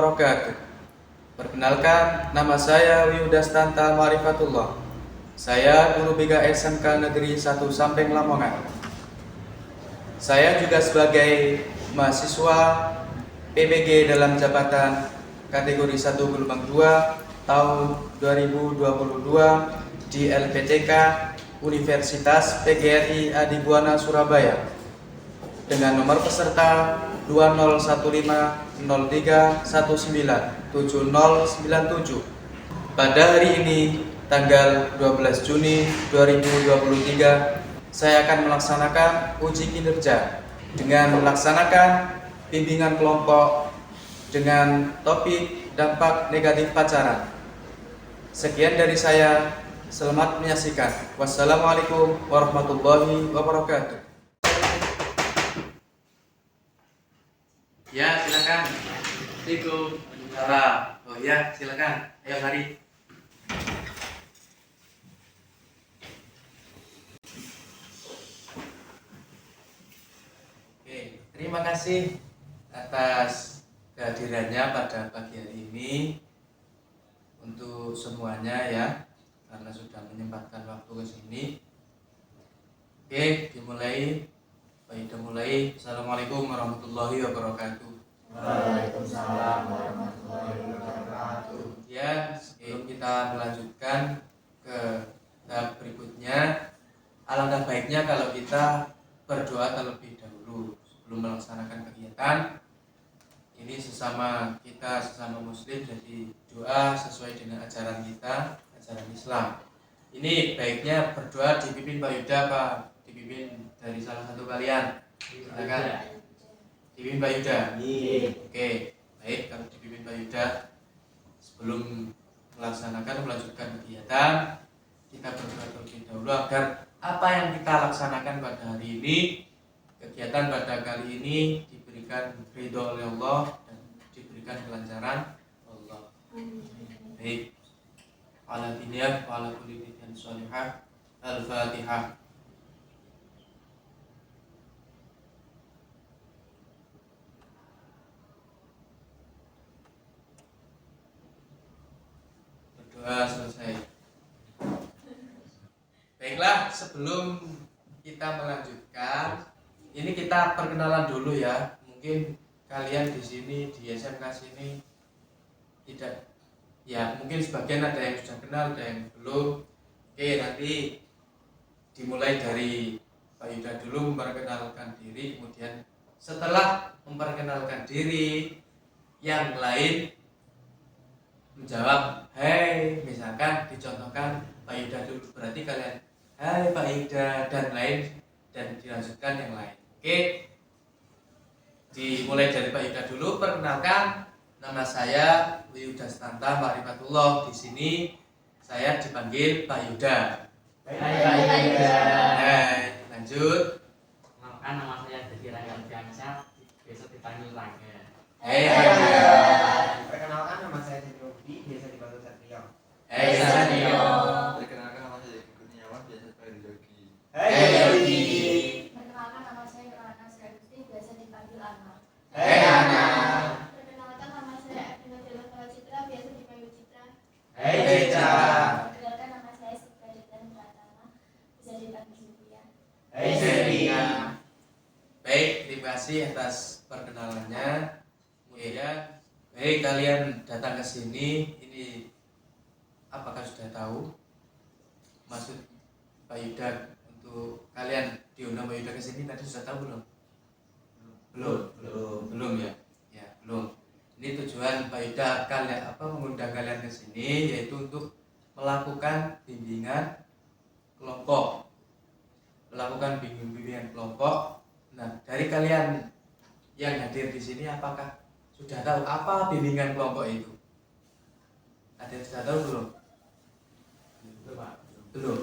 wabarakatuh. Perkenalkan, nama saya Wiudastanta Marifatullah. Saya guru BK SMK Negeri 1 Sampeng Lamongan. Saya juga sebagai mahasiswa PBG dalam jabatan kategori 1 gelombang 2 tahun 2022 di LPTK Universitas PGRI Adibuana Surabaya dengan nomor peserta 201503197097. Pada hari ini, tanggal 12 Juni 2023, saya akan melaksanakan uji kinerja dengan melaksanakan bimbingan kelompok dengan topik dampak negatif pacaran. Sekian dari saya, selamat menyaksikan. Wassalamualaikum warahmatullahi wabarakatuh. Ya, silakan. Assalamualaikum. Waalaikumsalam. Oh ya, silakan. Ayo mari. Oke, terima kasih atas kehadirannya pada pagi hari ini untuk semuanya ya, karena sudah menyempatkan waktu ke sini. Oke, dimulai. Baik, kita mulai. Assalamualaikum warahmatullahi wabarakatuh. Waalaikumsalam warahmatullahi wabarakatuh. Ya, sebelum kita melanjutkan ke tahap berikutnya, alangkah baiknya kalau kita berdoa terlebih dahulu sebelum melaksanakan kegiatan. Ini sesama muslim, jadi doa sesuai dengan ajaran kita, ajaran Islam. Ini baiknya berdoa dipimpin Pak Yuda, Pak, dipimpin dari salah satu kalian. Silakan. Dipimpin Pak Yuda. Oke, baik, kalau dipimpin Pak Yuda, sebelum melanjutkan kegiatan, kita berdoa terlebih dahulu agar apa yang kita laksanakan pada hari ini, kegiatan pada kali ini diberikan ridho oleh Allah dan diberikan kelancaran Allah. Baik. Ala biniyah wa ala kulli niyatin shalihah. Al-Fatihah. Berdoa selesai. Baiklah, sebelum kita melanjutkan, ini kita perkenalan dulu ya. Mungkin kalian di sini di SMK sini tidak, ya mungkin sebagian ada yang sudah kenal, ada yang belum. Oke, nanti dimulai dari Pak Yuda dulu memperkenalkan diri, kemudian setelah memperkenalkan diri, yang lain menjawab hai, misalkan dicontohkan Pak Yuda dulu, berarti kalian hai Pak Yuda dan lain, dan dilanjutkan yang lain. Oke, dimulai dari Pak Yuda dulu. Perkenalkan, nama saya Wiudastanta Marifatullah. Di sini saya dipanggil Pak Yuda. Hai Pak Yuda. Hai, lanjut. Perkenalkan, nama saya Dedy Rangga Fiansyah, biasa dipanggil Rangga. Hai Rangga. Perkenalkan, nama saya Jody, biasa dipanggil Satrio. Hai Satrio. Perkenalkan, nama saya Kurniawan, biasa dipanggil Yogi. Hai Yogi. Perkenalkan, nama saya Rana Sriagusti, biasa dipanggil Ana. Hai Ana. Perkenalkan, nama saya Evina Jelantara Citra, biasa dipanggil Citra. Hai Citra. Perkenalkan, nama saya Sita Ditan Pratama, bisa dipanggil Sylvia. Hai Sylvia. Baik, terima kasih atas perkenalannya. Kemudian, baik, kalian datang ke sini, ini apakah sudah tahu maksud Pak Yuda untuk kalian diundang Pak Yuda ke sini tadi sudah tahu belum? Belum ya? Ya, belum. Ini tujuan Pak Yuda mengundang kalian ke sini yaitu untuk melakukan bimbingan kelompok. Melakukan bimbingan kelompok. Nah, dari kalian yang hadir di sini apakah sudah tahu apa bimbingan kelompok itu? Ada yang sudah tahu belum? Belum.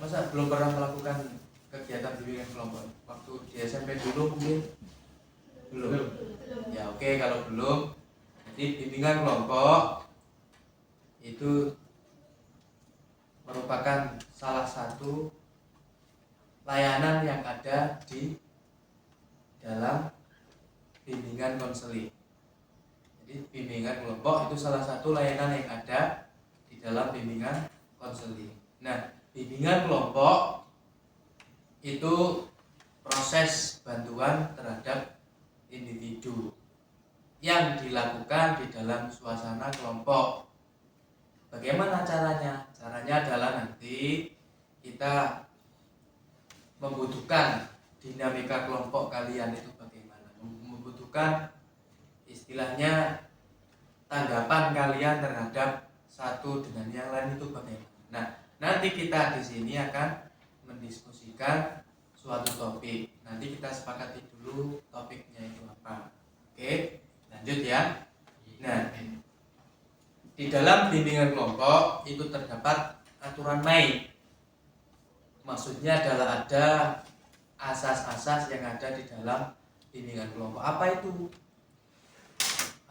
Masa belum pernah melakukan kegiatan bimbingan kelompok? Waktu di SMP dulu mungkin belum. Ya oke, kalau belum, jadi bimbingan kelompok itu merupakan salah satu layanan yang ada di dalam bimbingan konseling. dalam bimbingan konseling. Nah, bimbingan kelompok itu proses bantuan terhadap individu yang dilakukan di dalam suasana kelompok. Bagaimana caranya? Caranya adalah nanti kita membutuhkan dinamika kelompok kalian itu bagaimana, membutuhkan istilahnya tanggapan kalian terhadap satu dengan yang lain itu bagaimana. Nah, nanti kita di sini akan mendiskusikan suatu topik. Nanti kita sepakati dulu topiknya itu apa. Oke, lanjut ya. Nah, di dalam bimbingan kelompok itu terdapat aturan main. Maksudnya adalah ada asas-asas yang ada di dalam bimbingan kelompok. Apa itu?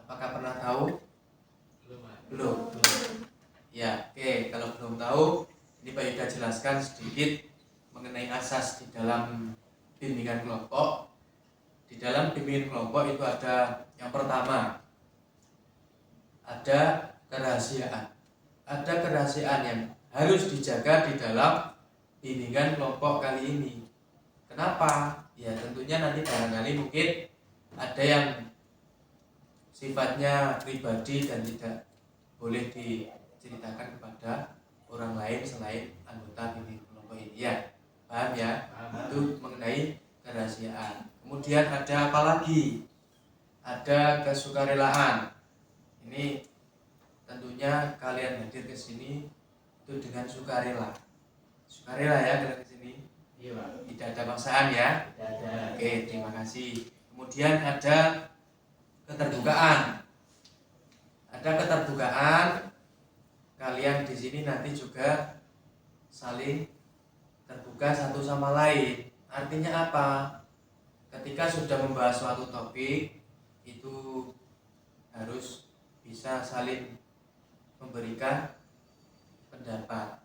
Apakah pernah tahu? Belum. Ya, oke. Kalau belum tahu, ini Pak Yuda jelaskan sedikit mengenai asas di dalam bimbingan kelompok. Di dalam bimbingan kelompok itu ada yang pertama, ada kerahasiaan. Ada kerahasiaan yang harus dijaga di dalam bimbingan kelompok kali ini. Kenapa? Ya tentunya nanti barangkali mungkin ada yang sifatnya pribadi dan tidak boleh diceritakan kepada orang lain selain anggota bimbingan kelompok ini. Ya, paham ya? Itu mengenai kerahasiaan. Kemudian ada apa lagi? Ada kesukarelaan. Ini tentunya kalian hadir ke sini itu dengan sukarela. Sukarela ya kalian ke sini. Iya, Pak. Tidak ada paksaan ya. Tidak ada. Oke, terima kasih. Kemudian ada keterbukaan. Ada keterbukaan. Kalian di sini nanti juga saling terbuka satu sama lain. Artinya apa? Ketika sudah membahas suatu topik itu harus bisa saling memberikan pendapat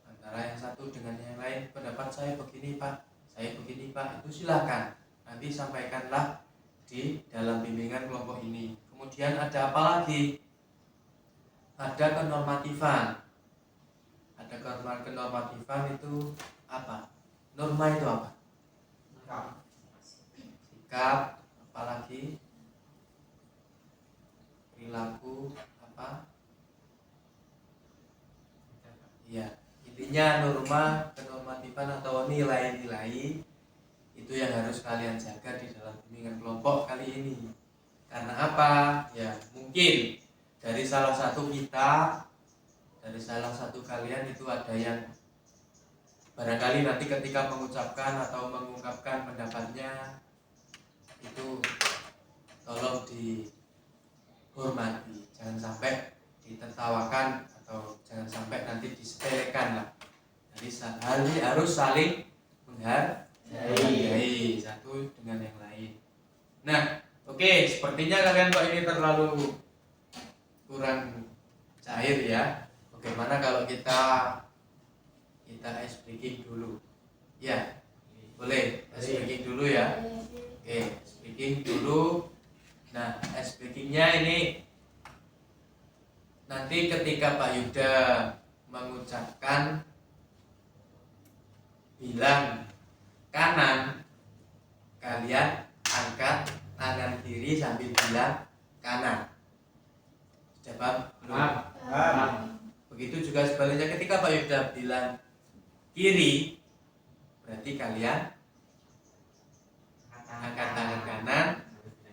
antara yang satu dengan yang lain. Pendapat saya begini Pak, saya begini Pak, itu silakan nanti sampaikanlah di dalam bimbingan kelompok ini. Kemudian ada apa lagi? Ada kenormatifan. Ada kenormatifan itu apa? Norma itu apa? Sikap, apalagi perilaku, apa? Ya, intinya norma, kenormatifan atau nilai-nilai itu yang harus kalian jaga di dalam bimbingan kelompok kali ini. Karena apa? Ya, mungkin dari salah satu kita, dari salah satu kalian itu ada yang barangkali nanti ketika mengucapkan atau mengungkapkan pendapatnya itu tolong dihormati, jangan sampai ditertawakan atau jangan sampai nanti disepelekan lah. Jadi harus saling menghargai satu dengan yang lain. Nah, oke, sepertinya kalian kok ini terlalu kurang cair ya. Bagaimana kalau kita ice breaking dulu? Ya, boleh ice breaking dulu ya. Oke, ice breaking dulu. Nah, ice breakingnya ini nanti ketika Pak Yuda mengucapkan bilang kanan, kalian angkat tangan kiri sambil bilang kanan. Sudah paham? Belum? Begitu juga sebaliknya ketika Pak Yuda bilang kiri, berarti kalian angkat tangan kanan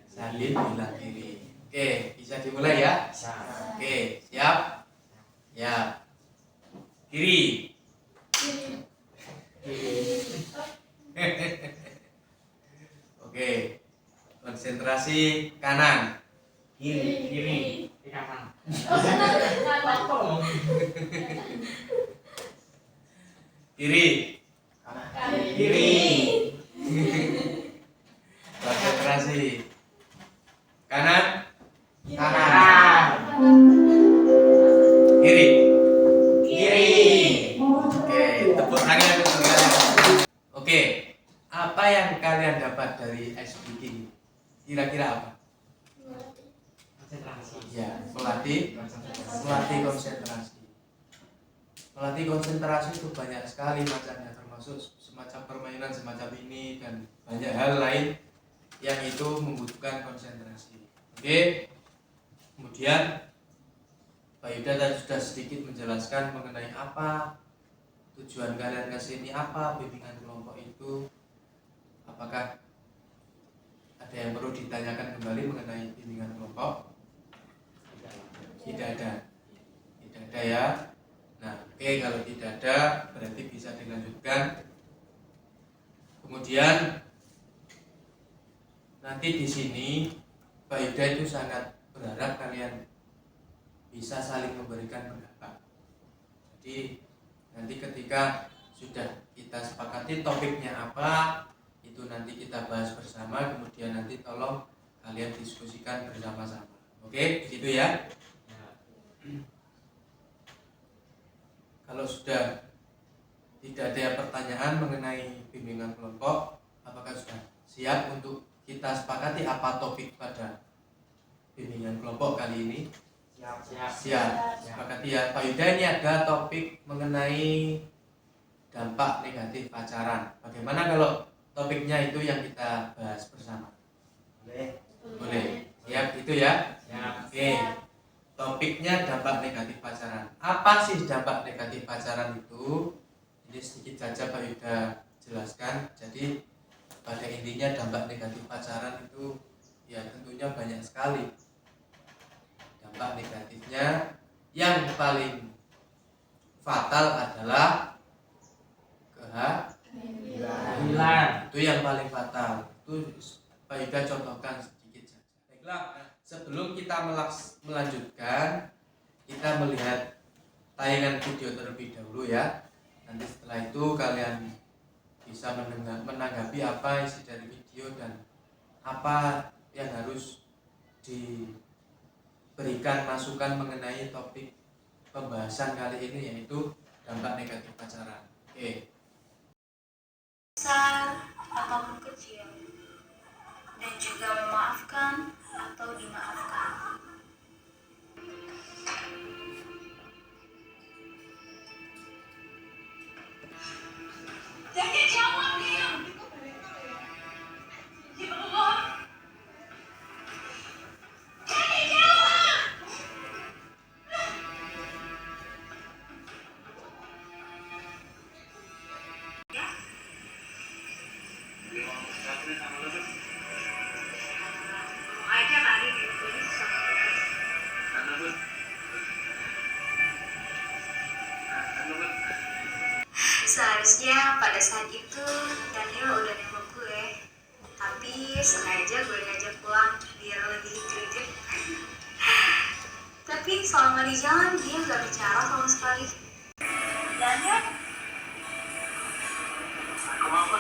sambil bilang kiri. Oke, bisa dimulai ya? Oke, siap? Ya. Kiri. Oke. Konsentrasi kanan. Kiri. Di kanan. Kiri. Kiri. Konsentrasi kanan. Kiri. Oke, tepuk tangan untuk kalian. Oke, apa yang kalian dapat dari ice breaking? Kira-kira apa? Konsentrasi. Ya, melatih konsentrasi. Melatih konsentrasi itu banyak sekali macamnya, termasuk semacam permainan semacam ini dan banyak hal lain yang itu membutuhkan konsentrasi. Oke. Kemudian Pak Yuda tadi sudah sedikit menjelaskan mengenai apa tujuan kalian ke sini, apa bimbingan kelompok itu. Apakah ada yang perlu ditanyakan kembali mengenai bimbingan kelompok? Tidak ada. Tidak ada ya. Nah, oke, kalau tidak ada berarti bisa dilanjutkan. Kemudian nanti di sini Pak Yuda itu sangat berharap kalian bisa saling memberikan pendapat. Jadi nanti ketika sudah kita sepakati topiknya apa, itu nanti kita bahas bersama, kemudian nanti tolong kalian diskusikan bersama-sama. Oke, gitu ya. Kalau sudah tidak ada pertanyaan mengenai bimbingan kelompok, apakah sudah siap untuk kita sepakati apa topik pada bimbingan kelompok kali ini? Siap. Sepakati ya. Pak Yuda, ini ada topik mengenai dampak negatif pacaran. Bagaimana kalau topiknya itu yang kita bahas bersama? Boleh. Siap itu ya? Siap. Oke. Topiknya dampak negatif pacaran. Apa sih dampak negatif pacaran itu? Ini sedikit saja Pak Yuda jelaskan. Jadi pada intinya dampak negatif pacaran itu ya tentunya banyak sekali. Dampak negatifnya yang paling fatal adalah Kehamilan. itu yang paling fatal. Itu Pak Yuda contohkan sedikit saja. Baiklah, sebelum kita melanjutkan, kita melihat tayangan video terlebih dahulu ya. Nanti setelah itu kalian bisa menanggapi apa isi dari video dan apa yang harus diberikan masukan mengenai topik pembahasan kali ini, yaitu dampak negatif pacaran. Oke. Besar ataupun kecil, dan juga memaafkan atau dimaafkan. Jadi jawab dia. Ya Allah. Jadi jawab. Aja tadi ditulis seharusnya pada saat itu Daniel udah nembak gue, tapi sengaja gue ngajak pulang biar lebih greget. Tapi selama di jalan dia nggak bicara sama sekali. Daniel, aku mau apa?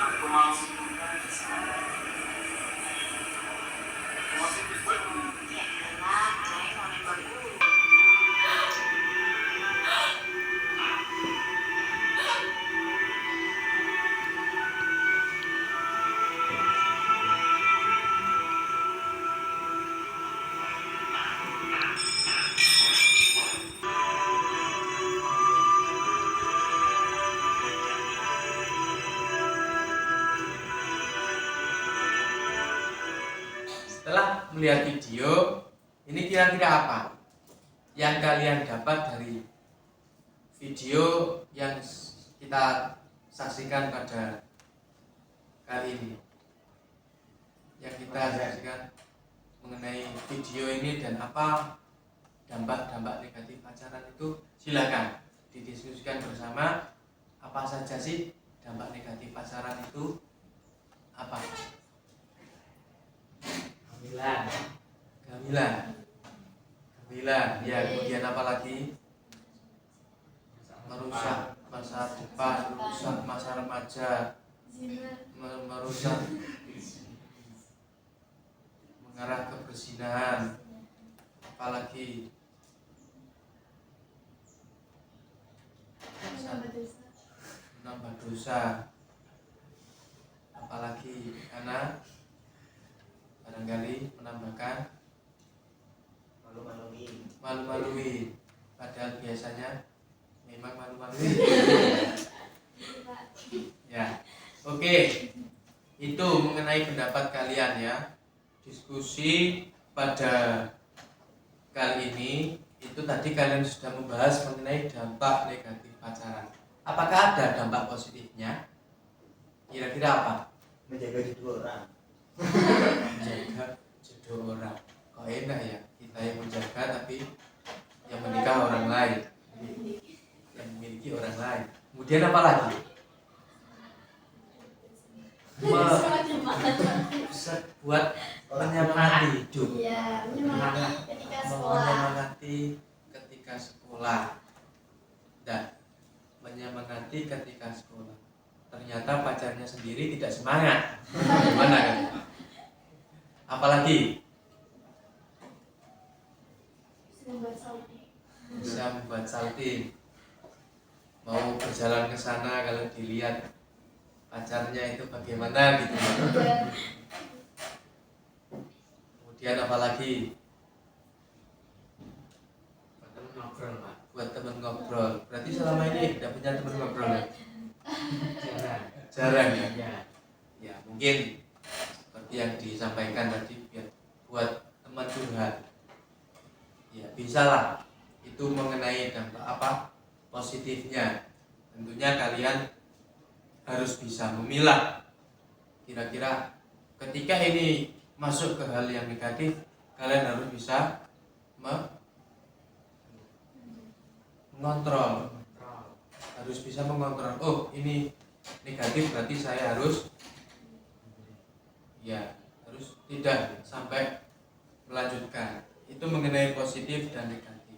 Aku mau. Ya elah, saya mau nembak dulu. Setelah melihat video, ini kira-kira apa yang kalian dapat dari video yang kita saksikan pada kali ini? Yang kita saksikan mengenai video ini dan apa dampak-dampak negatif pacaran itu, silakan didiskusikan bersama. Apa saja sih dampak negatif pacaran itu? Apa? Kehamilan, ya. Kemudian apa lagi? Merusak masa depan, merusak masa remaja, merusak, mengarah ke perzinahan. Apalagi menambah dosa. Apalagi anak barangkali menambahkan malu-maluin. malu-maluin, padahal biasanya memang malu-maluin. Ya, oke, itu mengenai pendapat kalian ya. Diskusi pada kali ini itu tadi kalian sudah membahas mengenai dampak negatif pacaran. Apakah ada dampak positifnya? Kira-kira apa? Menjaga jodoh orang. Menjaga jodoh orang. Kok enak ya, kita yang menjaga tapi yang menikah orang lain, yang memiliki orang lain. Kemudian apa lagi? Bisa buat menyemangati hidup, Iya, menyemangati ketika sekolah. menyemangati ketika sekolah, dan menyemangati ketika sekolah. Ternyata pacarnya sendiri tidak semangat. Gimana kan? Apalagi bisa membuat salting. Mau berjalan ke sana kalau dilihat pacarnya itu bagaimana gitu. Kemudian apalagi? Buat temen ngobrol, Pak. Buat teman ngobrol. Berarti selama ini tidak punya teman ngobrol ya? Jarang. Jarang ya? Ya. Ya mungkin seperti yang disampaikan tadi, biar buat teman curhat. Ya bisa lah. Itu mengenai dampak apa positifnya. Tentunya kalian harus bisa memilah. Kira-kira ketika ini masuk ke hal yang negatif, kalian harus bisa mengontrol. Harus bisa mengontrol. Oh ini negatif, berarti saya harus tidak sampai melanjutkan. Itu mengenai positif dan negatif.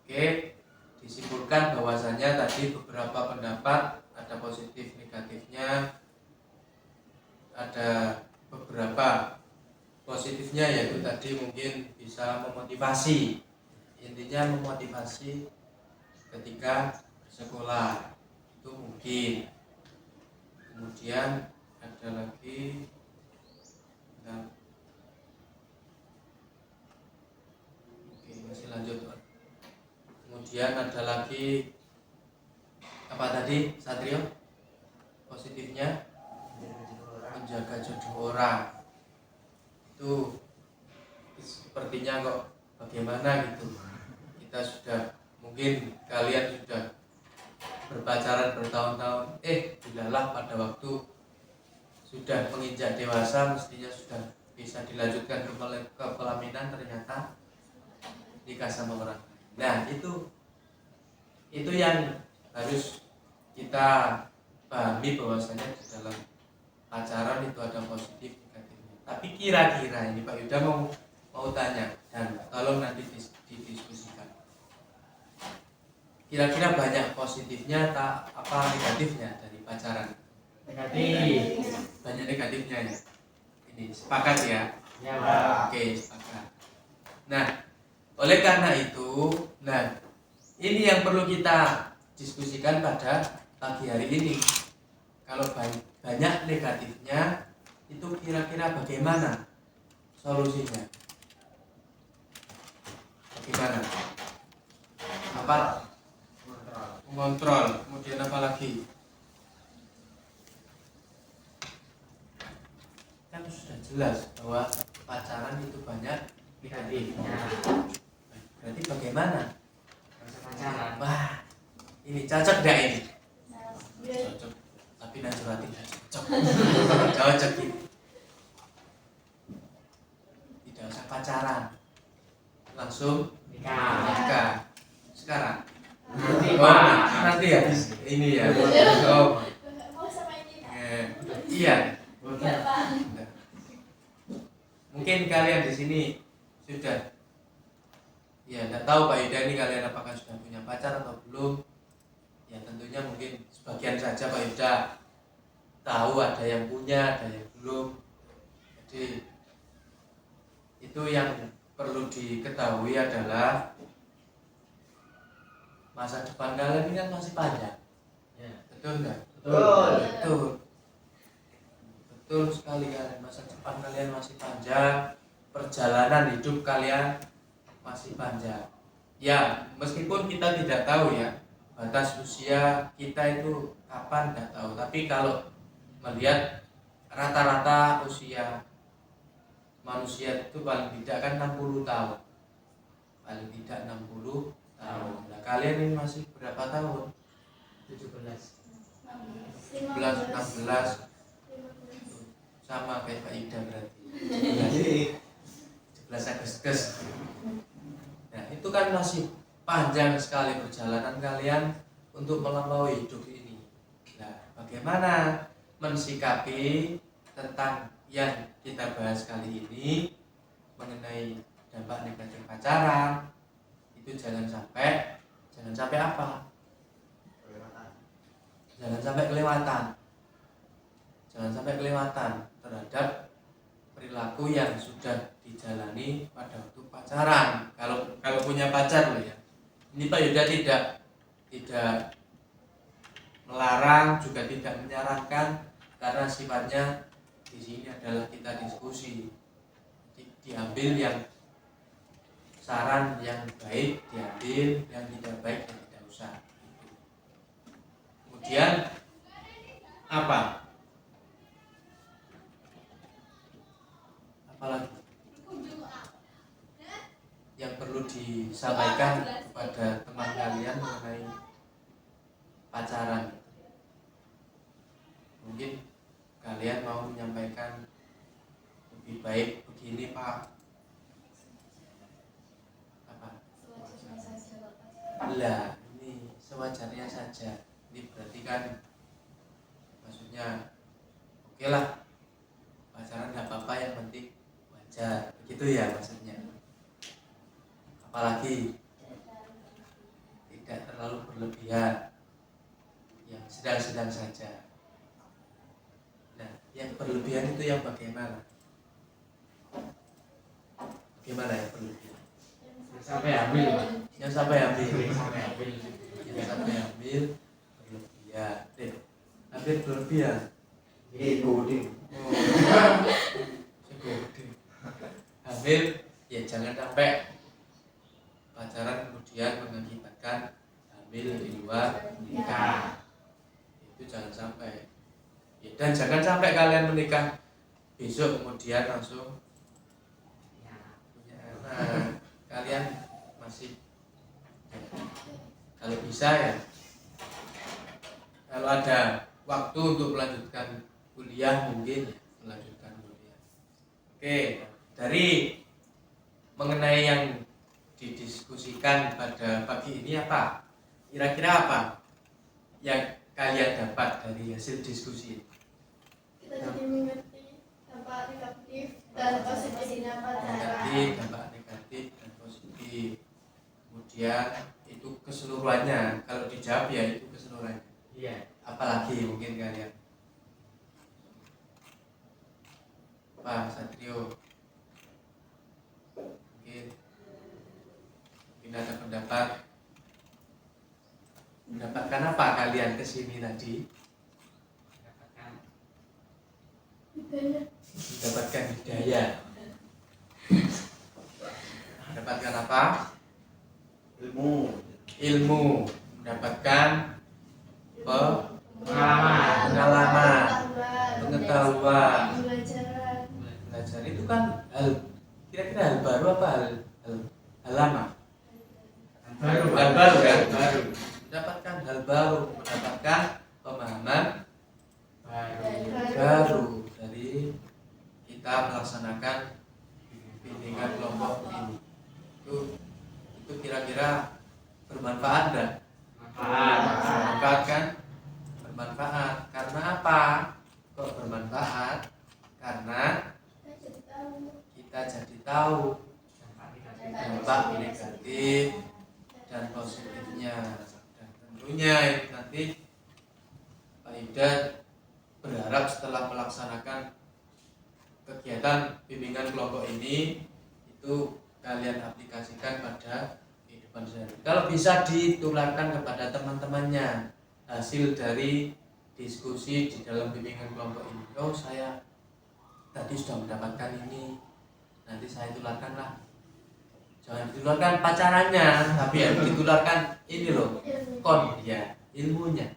Oke, disimpulkan bahwasanya tadi beberapa pendapat, ada positif negatifnya, ada beberapa positifnya, yaitu tadi mungkin bisa memotivasi, intinya memotivasi ketika sekolah itu mungkin. Kemudian ada lagi masih lanjut. Kemudian ada lagi apa tadi Satrio? Positifnya menjaga jodoh orang. Itu sepertinya kok bagaimana gitu. Kita sudah, mungkin kalian sudah berpacaran bertahun-tahun, dilalah pada waktu sudah menginjak dewasa mestinya sudah bisa dilanjutkan ke pelaminan, ternyata nikah sama orang. Nah itu yang harus kita pahami, bahwasanya di dalam pacaran itu ada positif negatifnya. Tapi kira-kira ini Pak Yuda mau tanya, dan tolong nanti didiskusikan. Kira-kira banyak positifnya apa negatifnya dari pacaran? Negatif. Banyak negatifnya ya. Ini sepakat ya? Ya, Pak. Oke, sepakat. Nah, oleh karena itu, ini yang perlu kita diskusikan pada pagi hari ini. Kalau banyak negatifnya, itu kira-kira bagaimana solusinya? Bagaimana? Apa? Mengontrol. Kemudian apa lagi? Kan sudah jelas bahwa pacaran itu banyak negatifnya. Berarti bagaimana? Masa pacaran. Wah, ini cocok gak ini? Cocok. Tapi Najwa tidak cocok. Cocok ini. Tidak usah pacaran, langsung nikah. Sekarang. Nanti habis ini ya. Oh, Mau sama ini Pak? iya. Enggak, Pak. Mungkin kalian di sini sudah, ya nggak tahu Pak Yuda ini kalian apakah sudah punya pacar atau belum. Ya tentunya mungkin sebagian saja Pak Yuda tahu, ada yang punya, ada yang belum. Jadi itu yang perlu diketahui adalah masa depan kalian ini kan masih panjang. Ya. Betul nggak? Betul. Betul. Betul sekali kalian, masa depan kalian masih panjang, perjalanan hidup kalian masih panjang. Ya, meskipun kita tidak tahu ya batas usia kita itu kapan, nggak tahu. Tapi kalau melihat rata-rata usia manusia itu paling tidak kan 60 tahun. Paling tidak 60 tahun. Nah, kalian ini masih berapa tahun? 17. 11, 16, sama kayak Pak Ida berarti. 17 Agustus. Nah, itu kan masih panjang sekali perjalanan kalian untuk melampaui hidup ini. Nah, bagaimana mensikapi tentang yang kita bahas kali ini mengenai dampak negatif pacaran? Itu jangan sampai apa? Jangan sampai kelewatan. Jangan sampai kelewatan terhadap perilaku yang sudah dijalani pada waktu pacaran. Kalau punya pacar loh ya. Ini Pak Yuda tidak melarang, juga tidak menyarankan, karena sifatnya di sini adalah kita diskusi. Diambil yang saran yang baik, diambil yang tidak baik dan tidak usah. Kemudian apa? Apalagi yang perlu disampaikan kepada teman kalian mengenai pacaran? Mungkin kalian mau menyampaikan lebih baik begini Pak. Apa? Lah, ini sewajarnya saja. Ini berarti kan maksudnya oke lah, pacaran nggak apa-apa, yang penting wajar, begitu ya maksudnya. Apalagi tidak terlalu berlebihan, yang sedang-sedang saja. Nah, yang berlebihan itu yang bagaimana? Bagaimana yang berlebihan? Sampai hamil. Yang sampai hamil. Sampai hamil. Yang sampai hamil berlebihan. Hampir berlebihan. Goding. Hamil ya jangan sampai pacaran kemudian mengakibatkan hamil di luar nikah. Itu jangan sampai. Ya, dan jangan sampai kalian menikah besok kemudian langsung punya anak. Kalian masih, kalau bisa ya, kalau ada waktu untuk melanjutkan kuliah mungkin ya, melanjutkan kuliah. Oke, dari mengenai yang didiskusikan pada pagi ini apa? Kira-kira apa yang kalian dapat dari hasil diskusi? Kita jadi mengerti dampak negatif dan positifnya pacaran. Negatif, dampak negatif dan positif. Kemudian itu keseluruhannya. Kalau dijawab ya itu keseluruhannya. Iya. Apalagi mungkin kalian? Pak Satrio, mungkin ada mendapatkan apa kalian kesini tadi? Mendapatkan hidayah. Mendapatkan apa? Ilmu. Mendapatkan pengalaman, pengetahuan. Belajar itu kan kira-kira hal baru apa hal lama? Hal baru kan? Mendapatkan hal baru, mendapatkan pemahaman baru dari kita melaksanakan bimbingan kelompok ini. Itu kira-kira bermanfaat enggak? Bermanfaat kan? Bermanfaat. Karena apa? Kok bermanfaat? Karena kita jadi tahu dampak negatif dan positifnya. Dan tentunya itu nanti Pak Ida berharap setelah melaksanakan kegiatan bimbingan kelompok ini itu kalian aplikasikan pada kehidupan sehari. Kalau bisa ditularkan kepada teman-temannya hasil dari diskusi di dalam bimbingan kelompok ini. Oh, saya tadi sudah mendapatkan ini, nanti saya tularkanlah. jangan ditularkan pacarannya, tapi harus ditularkan ini loh, ilmunya,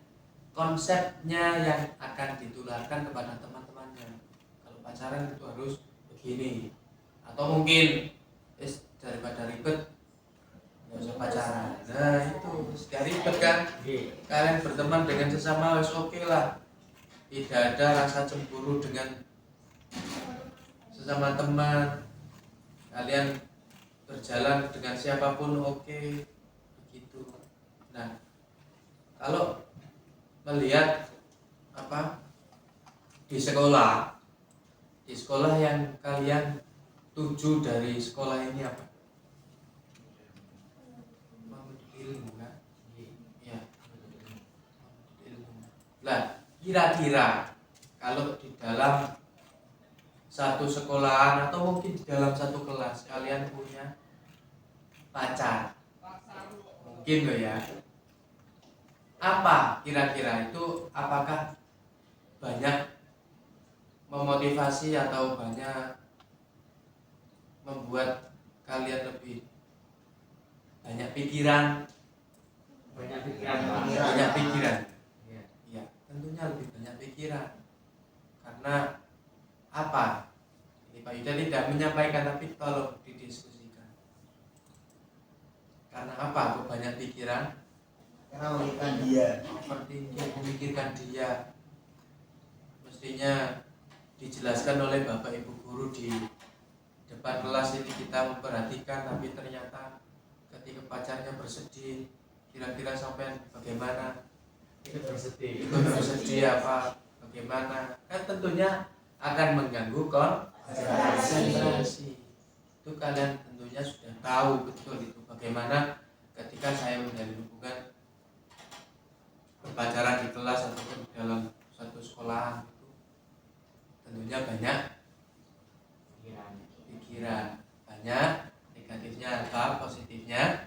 konsepnya yang akan ditularkan kepada teman-temannya. Kalau pacaran itu harus begini, atau mungkin daripada ribet nggak usah pacaran. Nah itu sudah ribet kan, kalian berteman dengan sesama wes oke lah, tidak ada rasa cemburu dengan sesama teman, kalian berjalan dengan siapapun oke, begitu. Nah kalau melihat di sekolah yang kalian tuju dari sekolah ini apa? Menuntut ilmu kan? Iya, menuntut ilmu. Lah, kira-kira kalau di dalam satu sekolahan atau mungkin di dalam satu kelas kalian punya pacar, mungkin loh ya. Apa kira-kira itu, apakah banyak memotivasi atau banyak membuat kalian lebih banyak pikiran? Banyak pikiran. Ya, tentunya lebih banyak pikiran. Karena apa? Ini Pak Yuda tidak menyampaikan, tapi tolong didiskusikan. Karena apa kok banyak pikiran? Karena memikirkan dia. Memikirkan dia. Mestinya dijelaskan oleh Bapak Ibu guru di depan kelas ini, kita memperhatikan, tapi ternyata ketika pacarnya bersedih, kira-kira sampai bagaimana? Itu bersedih. Itu bersedih apa? Bagaimana? Kan tentunya akan mengganggu konsentrasi. Itu kalian tentunya sudah tahu betul itu bagaimana ketika saya menjalin hubungan berpacaran di kelas ataupun di dalam satu sekolahan. Tentunya banyak pikiran, banyak negatifnya apa positifnya,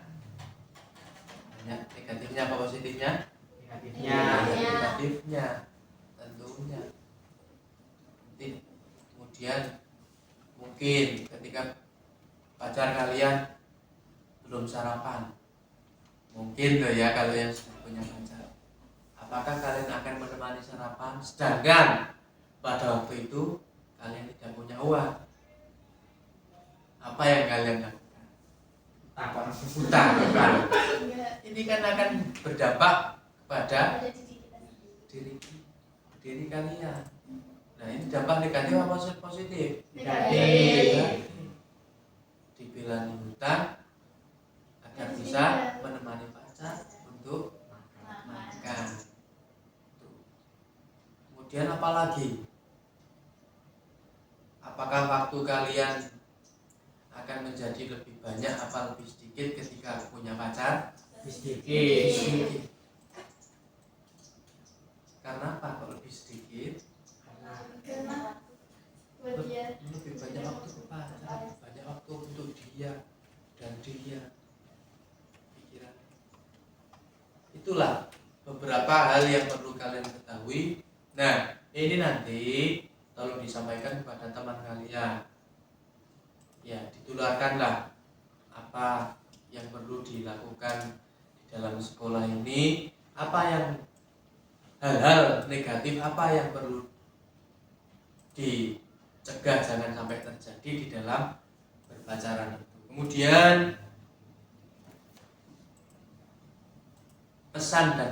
banyak negatifnya apa positifnya, negatifnya tentunya. Kemudian mungkin ketika pacar kalian belum sarapan, mungkin loh ya, kalau yang sudah punya pacar, apakah kalian akan menemani sarapan sedangkan pada waktu itu kalian tidak punya uang? Apa yang kalian lakukan? Utang. Ini kan akan berdampak kepada diri kalian. Nah ini dampak negatif apa positif? Negatif. Dibilangin hutang agar bisa menemani pacar untuk makan. Kemudian apa lagi? Apakah waktu kalian akan menjadi lebih banyak apa lebih sedikit ketika punya pacar? Sedikit. Karena apa kok lebih sedikit? Karena buat dia Lebih banyak waktu ke pacar, lebih banyak waktu untuk dia dan dia. Pikiran. Itulah beberapa hal yang perlu kalian ketahui. Nah, ini nanti tolong disampaikan kepada teman kalian. Ya, ditularkanlah apa yang perlu dilakukan di dalam sekolah ini, apa yang hal-hal negatif apa yang perlu dicegah jangan sampai terjadi di dalam berpacaran itu. Kemudian pesan dan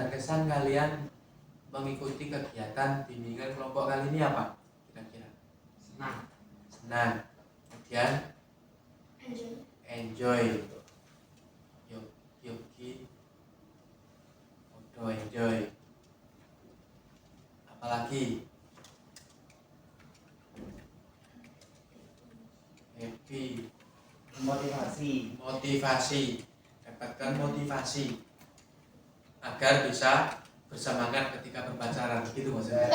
kesan kalian mengikuti kegiatan bimbingan kelompok kali ini apa kira-kira? Senang. Kemudian enjoy. Yogi enjoy. Apalagi happy, motivasi, dapatkan motivasi agar bisa bersemangat ketika berpacaran, begitu maksudnya.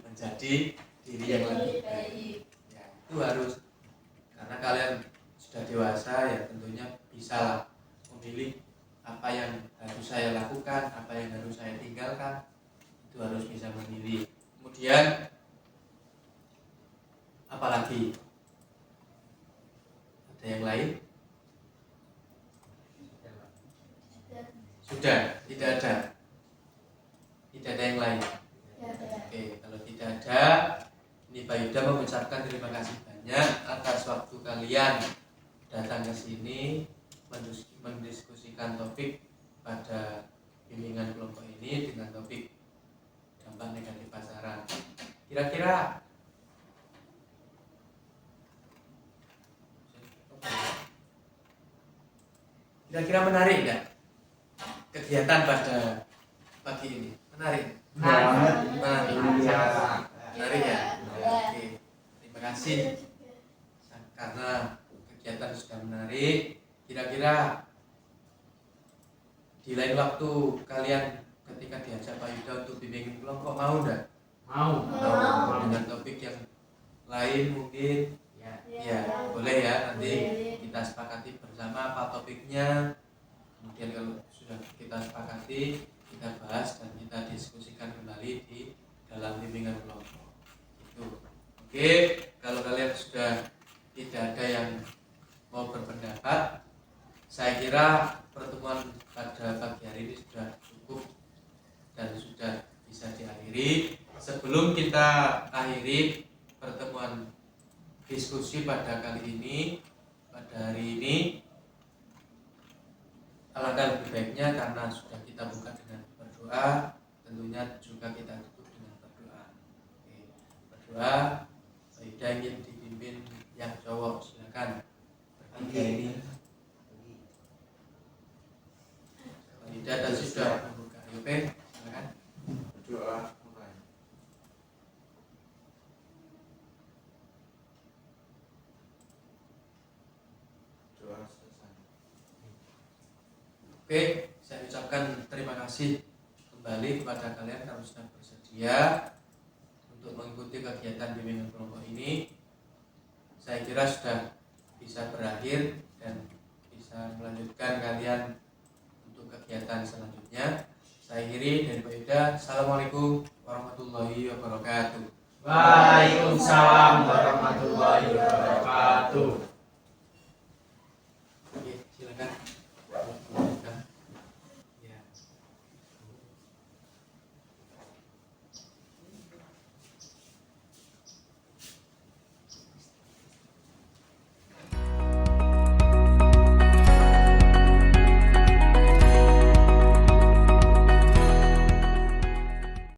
Menjadi diri yang lebih baik. Ya, itu harus, karena kalian sudah dewasa ya, tentunya bisalah memilih apa yang harus saya lakukan, apa yang harus saya tinggalkan, itu harus bisa memilih. Kemudian apalagi Ada yang lain? Sudah, Pak. Sudah, tidak ada. Tidak ada yang lain. Ya, ya. Oke, kalau tidak ada, ini Pak Yuda mengucapkan terima kasih banyak atas waktu kalian datang ke sini mendiskusikan topik pada bimbingan kelompok ini dengan topik dampak negatif pasaran. Kira-kira menarik nggak kegiatan pada pagi ini? Menarik? Menarik. Menarik. Sangat, Pak. Menarik ya? Ya. Oke, terima kasih karena kegiatan sudah menarik. Kira-kira di lain waktu kalian ketika diajak Pak Yuda untuk bimbingan kelompok mau enggak? Mau. Mau. Dengan topik yang lain mungkin Ya. ya boleh ya, nanti Boleh. kita sepakati bersama apa topiknya. Kemudian kalau sudah kita sepakati, kita bahas dan kita diskusikan kembali di dalam bimbingan kelompok itu. Oke, kalau kalian sudah tidak ada yang mau berpendapat, saya kira pertemuan pada pagi hari ini sudah cukup dan sudah bisa diakhiri. Sebelum kita akhiri pertemuan diskusi pada kali ini, pada hari ini, alangkah lebih baiknya karena sudah kita buka dengan berdoa, tentunya juga kita tutup dengan berdoa. Oke, berdoa. Saya ingin dipimpin yang cowok, silakan bertiga ini. Tidak dan sudah membuka. Oke, silakan. Berdoa mulai. Doa selesai. Oke, saya ucapkan terima kasih kembali kepada kalian karena sudah bersedia untuk mengikuti kegiatan bimbingan kelompok ini. Saya kira sudah bisa berakhir dan bisa melanjutkan kalian untuk kegiatan selanjutnya. Saya akhiri dari Pak Yuda. Assalamualaikum warahmatullahi wabarakatuh. Waalaikumsalam warahmatullahi wabarakatuh.